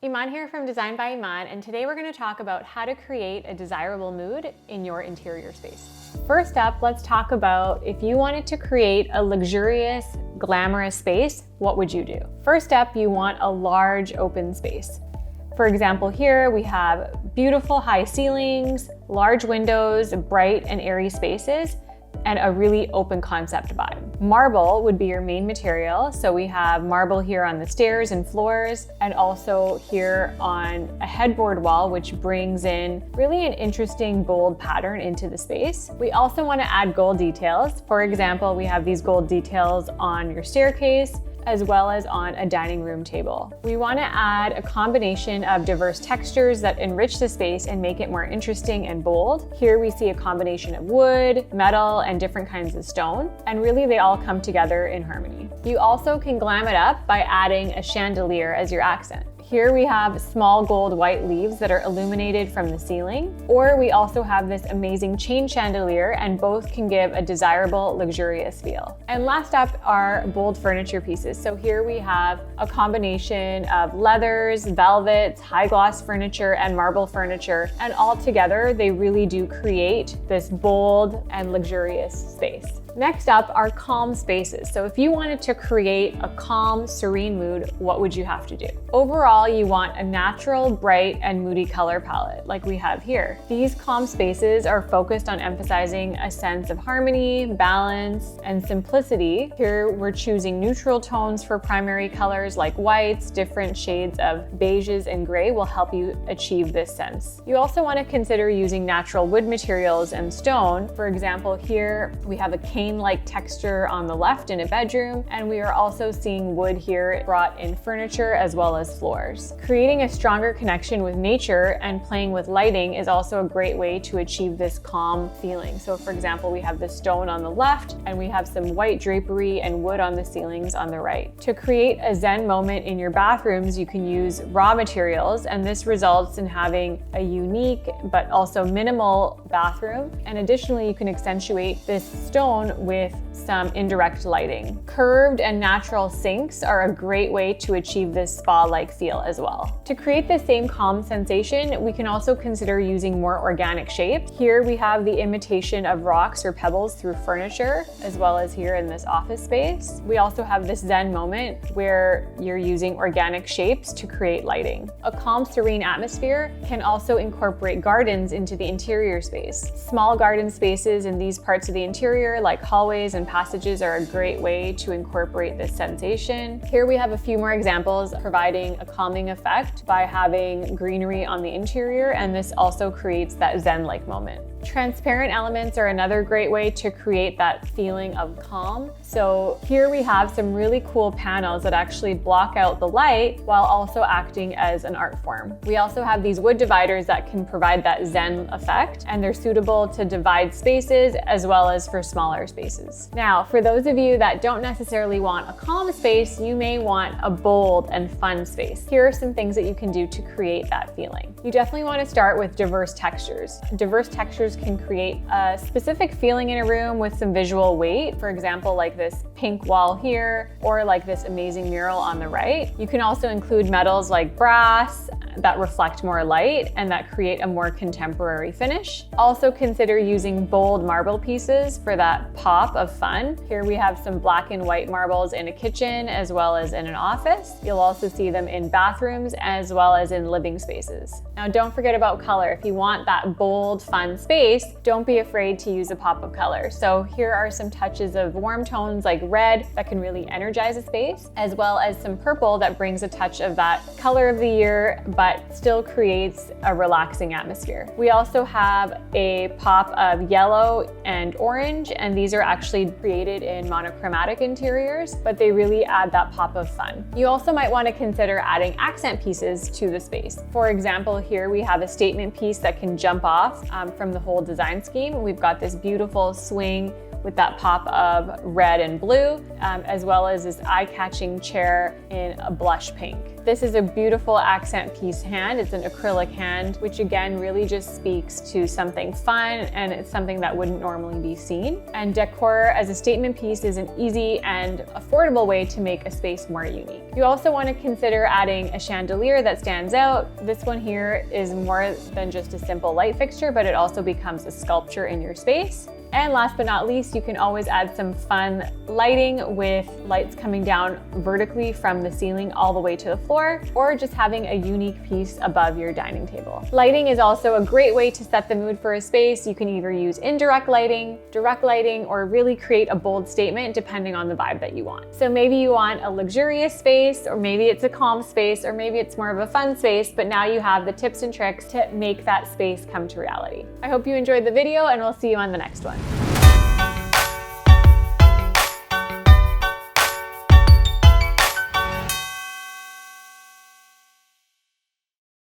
Iman here from Design by Iman, and today we're going to talk about how to create a desirable mood in your interior space. First up, let's talk about if you wanted to create a luxurious, glamorous space, what would you do? First up, you want a large open space. For example, here we have beautiful high ceilings, large windows, bright and airy spaces, and a really open concept vibe. Marble would be your main material. So we have marble here on the stairs and floors, and also here on a headboard wall, which brings in really an interesting bold pattern into the space. We also want to add gold details. For example, we have these gold details on your staircase, as well as on a dining room table. We want to add a combination of diverse textures that enrich the space and make it more interesting and bold. Here we see a combination of wood, metal, and different kinds of stone, and really they all come together in harmony. You also can glam it up by adding a chandelier as your accent. Here we have small gold white leaves that are illuminated from the ceiling, or we also have this amazing chain chandelier, and both can give a desirable, luxurious feel. And last up are bold furniture pieces. So here we have a combination of leathers, velvets, high gloss furniture, and marble furniture, and all together they really do create this bold and luxurious space. Next up are calm spaces. So if you wanted to create a calm, serene mood, what would you have to do? Overall, you want a natural, bright, and moody color palette like we have here. These calm spaces are focused on emphasizing a sense of harmony, balance, and simplicity. Here we're choosing neutral tones for primary colors like whites. Different shades of beiges and gray will help you achieve this sense. You also want to consider using natural wood materials and stone. For example, here we have a cane-like texture on the left in a bedroom, and we are also seeing wood here brought in furniture as well as floors. Creating a stronger connection with nature and playing with lighting is also a great way to achieve this calm feeling. So for example, we have the stone on the left, and we have some white drapery and wood on the ceilings on the right. To create a zen moment in your bathrooms, you can use raw materials, and this results in having a unique but also minimal bathroom. And additionally, you can accentuate this stone with some indirect lighting. Curved and natural sinks are a great way to achieve this spa-like feel as well. To create the same calm sensation, we can also consider using more organic shapes. Here we have the imitation of rocks or pebbles through furniture, as well as here in this office space. We also have this zen moment where you're using organic shapes to create lighting. A calm, serene atmosphere can also incorporate gardens into the interior space. Small garden spaces in these parts of the interior, like hallways and passages, are a great way to incorporate this sensation. Here we have a few more examples providing a calming effect by having greenery on the interior, and this also creates that zen-like moment. Transparent elements are another great way to create that feeling of calm. So here we have some really cool panels that actually block out the light while also acting as an art form. We also have these wood dividers that can provide that zen effect, and they're suitable to divide spaces as well as for smaller spaces. Now, for those of you that don't necessarily want a calm space, you may want a bold and fun space. Here are some things that you can do to create that feeling. You definitely want to start with diverse textures. Diverse textures can create a specific feeling in a room with some visual weight. For example, like this pink wall here, or like this amazing mural on the right. You can also include metals like brass that reflect more light and that create a more contemporary finish. Also consider using bold marble pieces for that pop of fun. Here we have some black and white marbles in a kitchen as well as in an office. You'll also see them in bathrooms as well as in living spaces. Now, don't forget about color. If you want that bold, fun space, don't be afraid to use a pop of color. So here are some touches of warm tones like red that can really energize a space, as well as some purple that brings a touch of that color of the year, but still creates a relaxing atmosphere. We also have a pop of yellow and orange, and these are actually created in monochromatic interiors, but they really add that pop of fun. You also might want to consider adding accent pieces to the space. For example, here we have a statement piece that can jump off from the whole design scheme. We've got this beautiful swing with that pop of red and blue, as well as this eye-catching chair in a blush pink. This is a beautiful accent piece hand. It's an acrylic hand, which again really just speaks to something fun, and it's something that wouldn't normally be seen. And decor as a statement piece is an easy and affordable way to make a space more unique. You also want to consider adding a chandelier that stands out. This one here is more than just a simple light fixture, but it also becomes a sculpture in your space. And last but not least, you can always add some fun lighting with lights coming down vertically from the ceiling all the way to the floor, or just having a unique piece above your dining table. Lighting is also a great way to set the mood for a space. You can either use indirect lighting, direct lighting, or really create a bold statement depending on the vibe that you want. So maybe you want a luxurious space, or maybe it's a calm space, or maybe it's more of a fun space, but now you have the tips and tricks to make that space come to reality. I hope you enjoyed the video, and we'll see you on the next one.